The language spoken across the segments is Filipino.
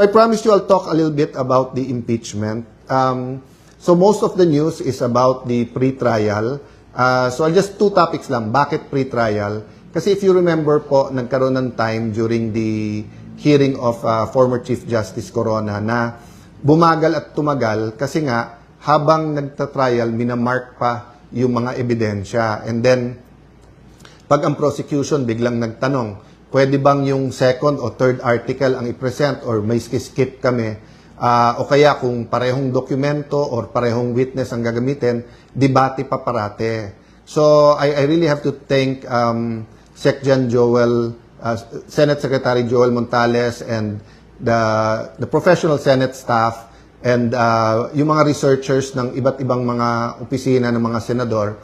I promised you I'll talk a little bit about the impeachment. So most of the news is about the pre-trial. So I'll just two topics lang. Bakit pre-trial? Kasi if you remember po, nagkaroon ng time during the hearing of former Chief Justice Corona na bumagal at tumagal kasi nga habang nagta-trial, minamark pa yung mga ebidensya. And then, pag ang prosecution biglang nagtanong, pwede bang yung second o third article ang i-present or may skip kami? O kaya kung parehong dokumento or parehong witness ang gagamitin, debate pa parate. So, I really have to thank Secjan Joel, Senate Secretary Joel Montales and the professional Senate staff and yung mga researchers ng iba't ibang mga opisina ng mga senador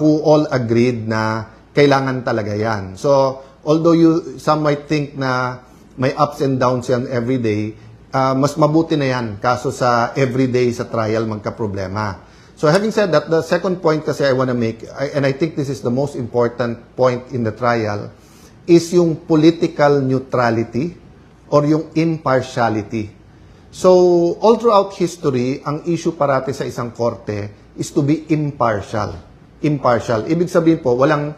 who all agreed na kailangan talaga yan. So, although some might think na may ups and downs yan everyday, mas mabuti na yan kaso sa everyday sa trial magka-problema. So having said that, the second point kasi I want to make, and I think this is the most important point in the trial, is yung political neutrality or yung impartiality. So all throughout history, ang issue parati sa isang korte is to be impartial. Impartial. Ibig sabihin po, walang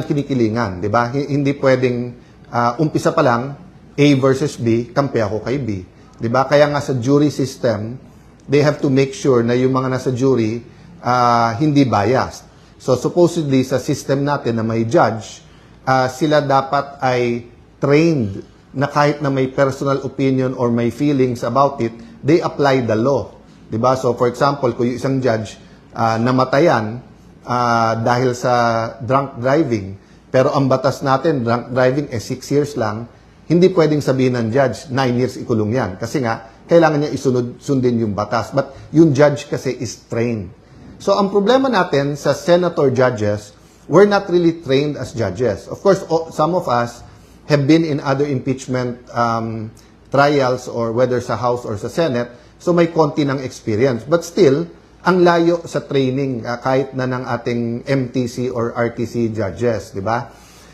kinikilingan, di ba? Hindi pwedeng umpisa pa lang A versus B, kampi ako kay B. Di ba? Kaya nga sa jury system, they have to make sure na yung mga nasa jury hindi biased. So supposedly sa system natin na may judge, sila dapat ay trained na kahit na may personal opinion or may feelings about it, they apply the law. Di ba? So for example, kung yung isang judge namatayan dahil sa drunk driving, pero ang batas natin, drunk driving 6 years lang, hindi pwedeng sabihin ng judge, 9 years ikulong yan. Kasi nga, kailangan niya sundin yung batas. But yung judge kasi is trained. So ang problema natin sa senator judges, we're not really trained as judges. Of course, some of us have been in other impeachment trials or whether sa House or sa Senate, so may konti ng experience. But still, ang layo sa training kahit na ng ating MTC or RTC judges, di ba?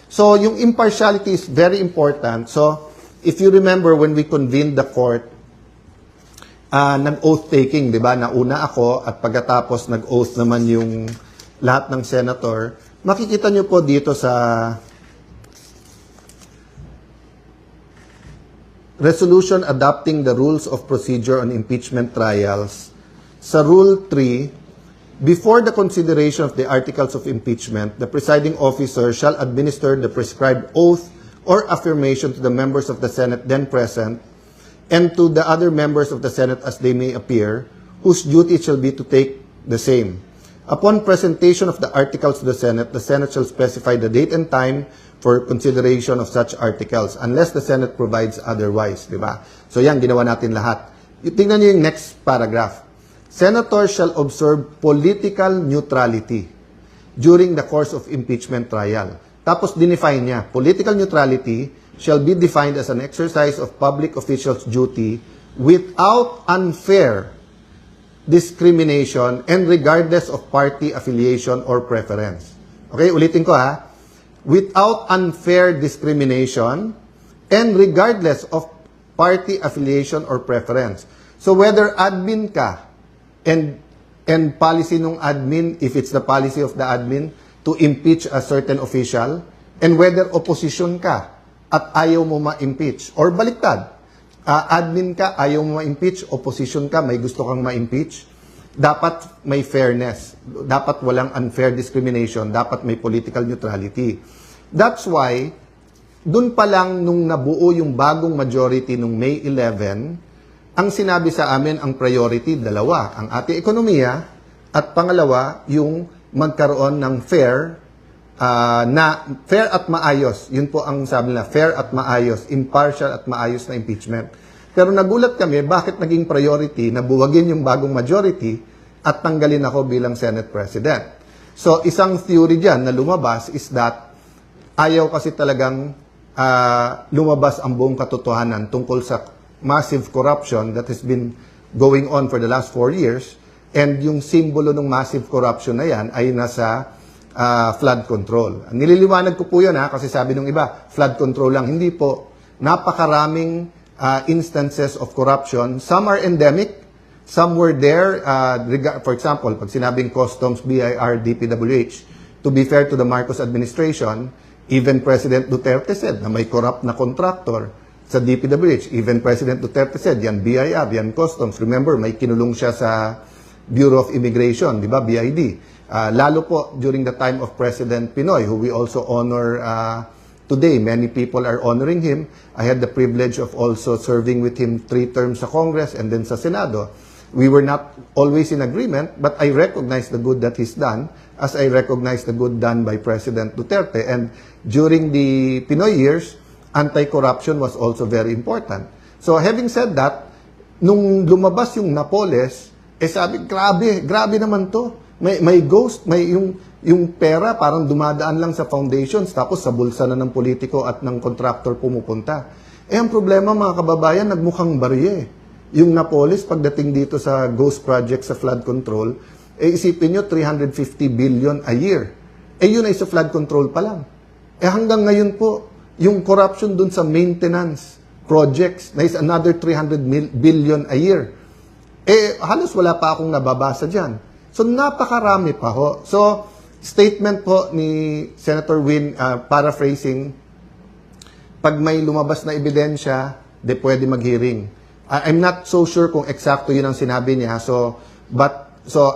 So, yung impartiality is very important. So, if you remember when we convened the court, nag-oath taking, di ba? Nauna ako at pagkatapos nag-oath naman yung lahat ng senator. Makikita nyo po dito sa resolution adopting the rules of procedure on impeachment trials. Sa Rule 3, before the consideration of the articles of impeachment, the presiding officer shall administer the prescribed oath or affirmation to the members of the Senate then present and to the other members of the Senate as they may appear, whose duty shall be to take the same. Upon presentation of the articles to the Senate shall specify the date and time for consideration of such articles unless the Senate provides otherwise. Diba? So yan, ginawa natin lahat. Tingnan niyo yung next paragraph. Senators shall observe political neutrality during the course of impeachment trial. Tapos dinefine niya, political neutrality shall be defined as an exercise of public officials' duty without unfair discrimination and regardless of party affiliation or preference. Okay, ulitin ko ha. Without unfair discrimination and regardless of party affiliation or preference. So whether admin ka, and policy ng admin, if it's the policy of the admin, to impeach a certain official, and whether opposition ka at ayaw mo ma-impeach, or baliktad, admin ka, ayaw mo ma-impeach, opposition ka, may gusto kang ma-impeach, dapat may fairness, dapat walang unfair discrimination, dapat may political neutrality. That's why, dun pa lang nung nabuo yung bagong majority nung May 11, ang sinabi sa amin, ang priority, dalawa. Ang ating ekonomiya at pangalawa, yung magkaroon ng fair at maayos. Yun po ang sabi nila, fair at maayos, impartial at maayos na impeachment. Pero nagulat kami, bakit naging priority na buwagin yung bagong majority at tanggalin ako bilang Senate President. So, isang theory dyan na lumabas is that ayaw kasi talagang lumabas ang buong katotohanan tungkol sa massive corruption that has been going on for the last 4 years, and yung simbolo ng massive corruption na yan ay nasa flood control. Nililiwanag ko po yun kasi sabi nung iba, flood control lang. Hindi po. Napakaraming instances of corruption. Some are endemic, some were there, for example, pag sinabing Customs, BIR, DPWH, to be fair to the Marcos administration, even President Duterte said na may corrupt na contractor sa DPWH. Even President Duterte said, yan BIR, yan Customs. Remember, may kinulong siya sa Bureau of Immigration, di ba, BID. Lalo po during the time of President Pinoy, who we also honor today. Many people are honoring him. I had the privilege of also serving with him 3 terms sa Congress and then sa Senado. We were not always in agreement, but I recognize the good that he's done, as I recognize the good done by President Duterte. And during the Pinoy years, anti-corruption was also very important. So having said that, nung lumabas yung Napoles, sabi, grabe naman to. May ghost, may yung pera parang dumadaan lang sa foundations tapos sa bulsa na ng politiko at ng contractor pumupunta. Ang problema mga kababayan, nagmukhang barye. Yung Napoles, pagdating dito sa ghost project sa flood control, isipin nyo 350 billion a year. Yun ay sa flood control pa lang. Hanggang ngayon po, yung corruption dun sa maintenance projects na is another 300 billion a year. Halos wala pa akong nababasa dyan. So, napakarami pa ho. So, statement po ni Senator Win, paraphrasing, pag may lumabas na ebidensya, pwede mag-hearing. I'm not so sure kung eksakto yun ang sinabi niya. So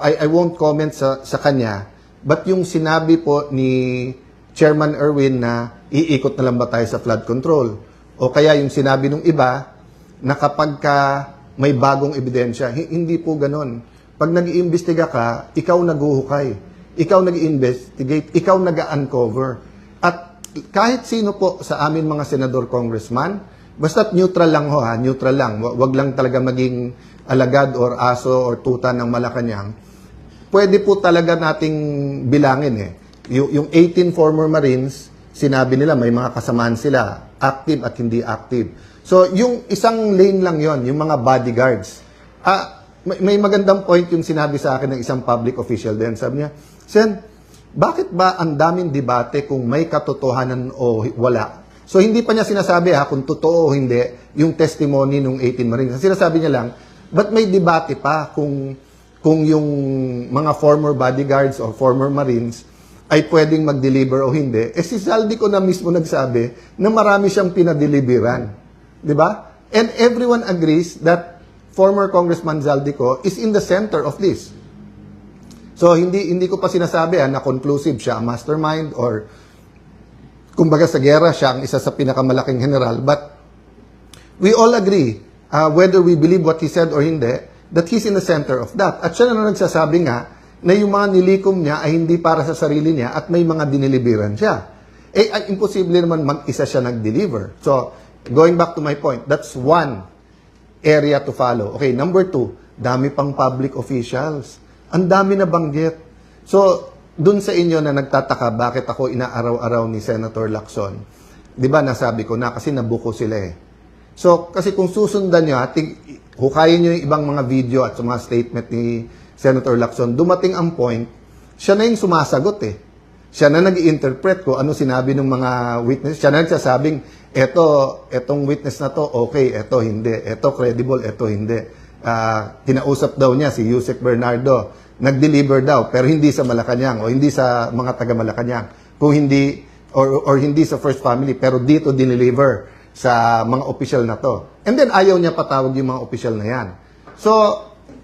I won't comment sa kanya. But yung sinabi po ni Chairman Erwin na iikot na lang ba tayo sa flood control? O kaya yung sinabi ng iba na kapag may bagong ebidensya, hindi po ganon. Pag nag-iimbestiga ka, ikaw naghuhukay. Ikaw nag-investigate. Ikaw nag-uncover. At kahit sino po sa amin mga senador, congressman, basta't neutral lang ho, neutral lang. Wag lang talaga maging alagad or aso or tuta ng Malacanang. Pwede po talaga nating bilangin Yung 18 former Marines, sinabi nila may mga kasamaan sila, active at hindi active. So, yung isang lane lang yon, yung mga bodyguards. May magandang point yung sinabi sa akin ng isang public official din. Sabi niya, Sen, bakit ba ang daming debate kung may katotohanan o wala? So, hindi pa niya sinasabi kung totoo o hindi yung testimony ng 18 Marines. Sinasabi niya lang, but may debate pa kung yung mga former bodyguards or former Marines ay pwedeng mag-deliver o hindi. Si Zaldico na mismo nagsabi na marami siyang pinadeliveran. Di ba? And everyone agrees that former Congressman Zaldico is in the center of this. So, hindi ko pa sinasabi na conclusive siya, mastermind, or kumbaga sa gera siya ang isa sa pinakamalaking general. But we all agree, whether we believe what he said or hindi, that he's in the center of that. At siya na nagsasabi nga na yung mga nilikom niya ay hindi para sa sarili niya at may mga diniliberan siya. Imposible naman mag-isa siya nag-deliver. So, going back to my point, that's one area to follow. Okay, number 2, dami pang public officials. Ang dami na banggit. So, dun sa inyo na nagtataka bakit ako inaaraw-araw ni Senator Lacson, di ba nasabi ko na kasi nabuko sila So, kasi kung susundan nyo, hukayin nyo yung ibang mga video at mga statement ni Senator Lacson, dumating ang point, siya na yung sumasagot Siya na nag-i-interpret ko ano sinabi ng mga witness. Siya na nagsasabing, etong witness na to, okay, eto hindi, eto credible, eto hindi. Kinausap daw niya si Yusek Bernardo, nag-deliver daw, pero hindi sa Malacanang o hindi sa mga taga-Malacanang. Kung hindi, or hindi sa First Family, pero dito dineliver sa mga opisyal na to. And then ayaw niya patawag yung mga opisyal na yan. So,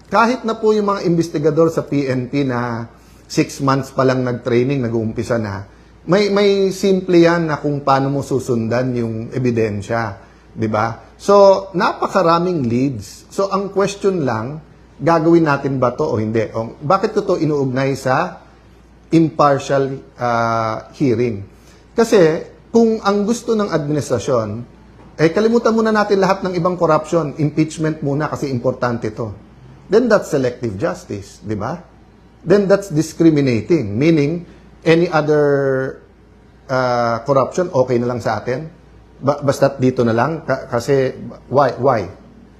kahit na po yung mga investigador sa PNP na 6 months pa lang nag-training, nag-uumpisa na, may simple yan na kung paano mo susundan yung ebidensya. Diba? So, napakaraming leads. So, ang question lang, gagawin natin ba to o hindi? Bakit ko to inuugnay sa impartial hearing? Kasi, kung ang gusto ng administrasyon, kalimutan muna natin lahat ng ibang corruption, impeachment muna kasi importante to. Then that's selective justice, di ba? Then that's discriminating, meaning any other corruption, okay na lang sa atin? Basta't dito na lang? Kasi, why?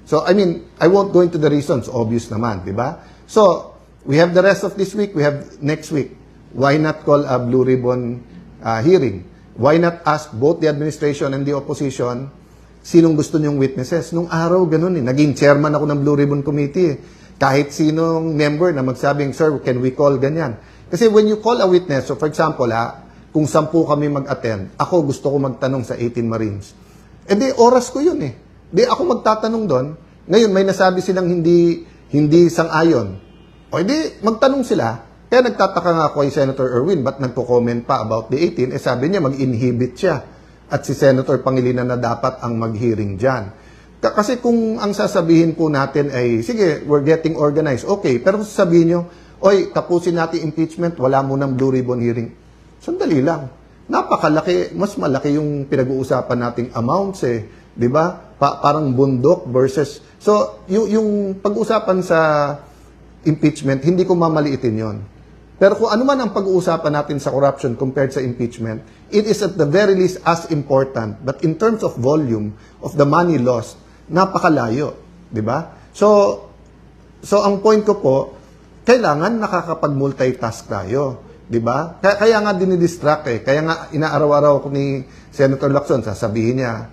So, I mean, I won't go into the reasons, obvious naman, di ba? So, we have the rest of this week, we have next week. Why not call a Blue Ribbon hearing? Why not ask both the administration and the opposition sinong gusto niyong witnesses. Nung araw, ganun eh. Naging chairman ako ng Blue Ribbon Committee eh. Kahit sinong member na magsabing, sir, can we call ganyan? Kasi when you call a witness, so for example, kung 10 kami mag-attend, ako gusto ko magtanong sa 18 Marines. Eh di, oras ko yun eh. Di ako magtatanong doon. Ngayon, may nasabi silang hindi sang-ayon. O di, magtanong sila. Kaya nagtataka nga ako kay Senator Erwin, ba't nagko-comment pa about the 18? Eh sabi niya, mag-inhibit siya. At si Senator Pangilinan na dapat ang mag-hearing dyan. Kasi kung ang sasabihin po natin ay, sige, we're getting organized. Okay, pero kung sasabihin nyo, oy, tapusin natin impeachment, wala mo ng Blue Ribbon hearing. Sandali lang. Napakalaki, mas malaki yung pinag-uusapan nating amounts eh. Di ba? Parang bundok versus... So, yung pag-uusapan sa impeachment, hindi ko mamaliitin yon. Pero kung ano man ang pag-uusapan natin sa corruption compared sa impeachment, it is at the very least as important. But in terms of volume of the money lost, napakalayo. Di ba? So ang point ko po, kailangan nakakapag-multitask tayo. Di ba? Kaya nga dinidistract eh. Kaya nga inaaraw-araw ko ni Senator Lacson, sasabihin niya,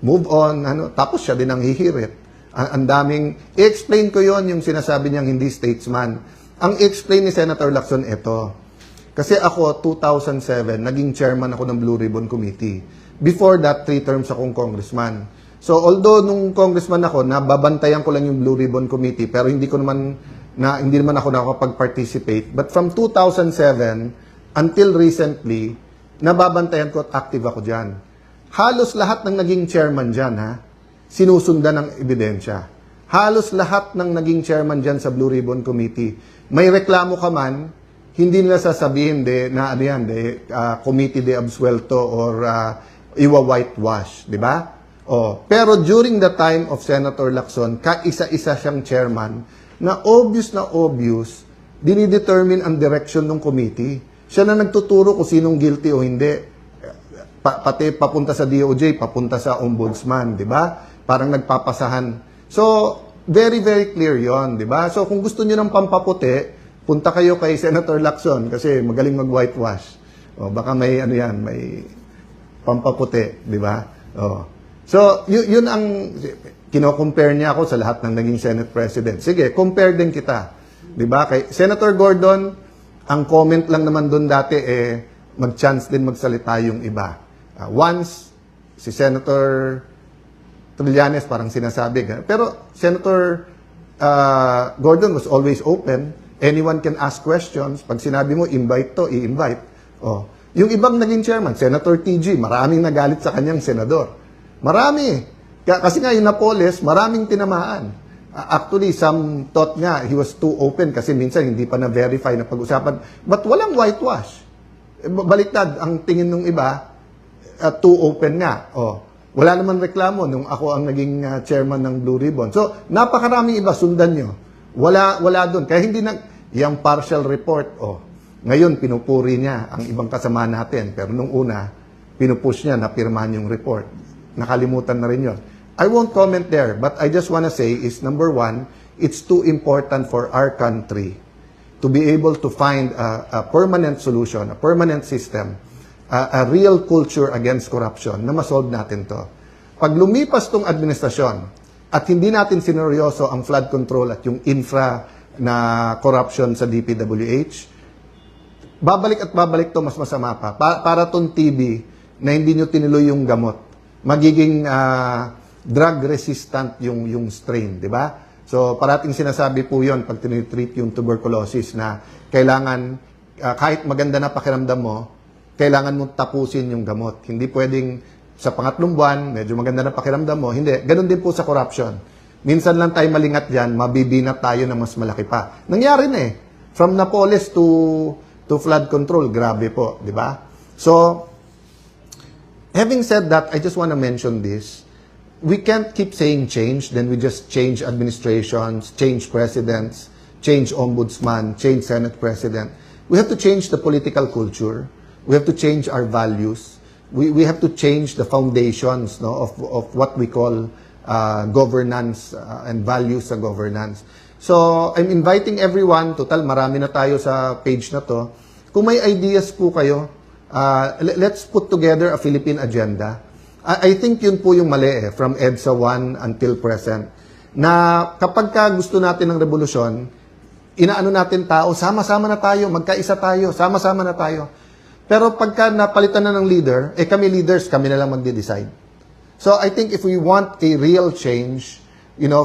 move on, tapos siya din ang hihirit. Ang daming, i-explain ko yon yung sinasabi niyang hindi statesman. Ang i-explain ni Senator Lacson ito. Kasi ako, 2007, naging chairman ako ng Blue Ribbon Committee. Before that, 3 terms akong congressman. So, although nung congressman ako, nababantayan ko lang yung Blue Ribbon Committee, pero hindi naman ako nakapag-participate. But from 2007 until recently, nababantayan ko at active ako dyan. Halos lahat ng naging chairman dyan, sinusundan ng ebidensya. Halos lahat ng naging chairman dyan sa Blue Ribbon Committee, may reklamo ka man, hindi nila sasabihin committee de absuelto or iwa-whitewash, di ba? Pero during the time of Senator Lacson, kaisa-isa siyang chairman na obvious, dinidetermine ang direction ng committee. Siya na nagtuturo kung sinong guilty o hindi. Pati papunta sa DOJ, papunta sa ombudsman, di ba? Parang nagpapasahan. So, very, very clear yon, di ba? So, kung gusto niyo ng pampaputi, punta kayo kay Senator Lacson kasi magaling mag-whitewash. Baka may, may pampaputi, di ba? So, yun ang, kino-compare niya ako sa lahat ng naging Senate President. Sige, compare din kita. Di ba? Kay Senator Gordon, ang comment lang naman doon dati, mag-chance din magsalita yung iba. Once, si Senator Trillanes parang sinasabi. Pero Senator Gordon was always open. Anyone can ask questions. Pag sinabi mo, invite to, i-invite. Yung ibang naging chairman, Senator TG, maraming nagalit sa kanyang senador. Marami. Kasi nga yung Napoles, maraming tinamaan. Actually, some thought nga he was too open kasi minsan hindi pa na-verify na pag-usapan. But walang whitewash. Baliktad, ang tingin ng iba, too open nga. Wala naman reklamo nung ako ang naging chairman ng Blue Ribbon. So, napakaraming iba, sundan nyo. Wala doon. Kaya hindi yung partial report, ngayon pinupuri niya ang ibang kasama natin. Pero nung una, pinupush niya na pirmahan yung report. Nakalimutan na rin yun. I won't comment there, but I just wanna say is, number one, it's too important for our country to be able to find a permanent solution, a permanent system, a real culture against corruption na masolve natin to. Pag lumipas tong administrasyon at hindi natin sineryoso ang flood control at yung infra na corruption sa DPWH, babalik to mas masama pa. Para tong TB na hindi nyo tinuloy yung gamot, magiging drug resistant yung strain, di ba? So parating sinasabi po yon pag tinitreat yung tuberculosis na kailangan, kahit maganda na pakiramdam mo, kailangan mong tapusin yung gamot. Hindi pwedeng sa pangatlong buwan, medyo maganda na pakiramdam mo. Hindi. Ganon din po sa corruption. Minsan lang tayo malingat dyan, mabibinat tayo na mas malaki pa. Nangyari na From Napoles to flood control, grabe po. Di ba? So, having said that, I just want to mention this. We can't keep saying change, then we just change administrations, change presidents, change ombudsman, change Senate president. We have to change the political culture. We have to change our values. We have to change the foundations of what we call governance and values sa governance. So, I'm inviting everyone, total marami na tayo sa page na to. Kung may ideas po kayo, let's put together a Philippine agenda. I think yun po yung mali from EDSA 1 until present. Na kapag ka gusto natin ng revolusyon, inaano natin tao, sama-sama na tayo, magkaisa tayo, sama-sama na tayo. Pero pagka napalitan na ng leader, kami leaders, kami na lang magde-decide. So I think if we want a real change,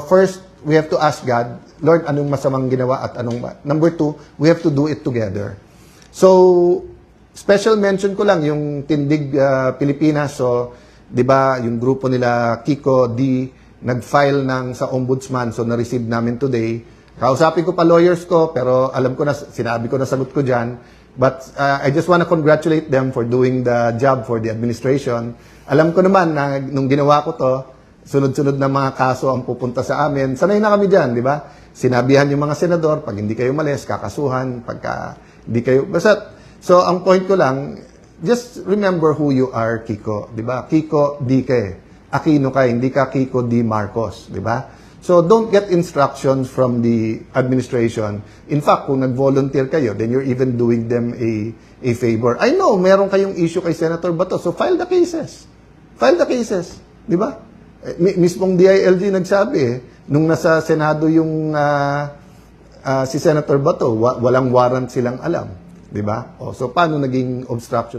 first, we have to ask God, Lord, anong masamang ginawa at anong... Number 2, we have to do it together. So, special mention ko lang yung Tindig Pilipinas. So, di ba, yung grupo nila, Kiko D, nag-file sa ombudsman. So, na-receive namin today. Kausapin ko pa lawyers ko, pero alam ko na, sinabi ko na sagot ko dyan. But I just want to congratulate them for doing the job for the administration. Alam ko naman na nung ginawa ko to, sunod-sunod na mga kaso ang pupunta sa amin. Sanay na kami dyan, di ba? Sinabihan yung mga senador, pag hindi kayo malis, kakasuhan, pagka hindi kayo... Basta, so, ang point ko lang, just remember who you are, Kiko. Di ba? Kiko D. Aquino ka, hindi ka Kiko D. Marcos. Di ba? So, don't get instructions from the administration. In fact, kung nag-volunteer kayo, then you're even doing them a favor. I know, meron kayong issue kay Senator Bato, so file the cases. File the cases. Di ba? Mismong DILG nagsabi nung nasa Senado yung si Senator Bato, walang warrant silang alam, 'di ba? So paano naging obstruction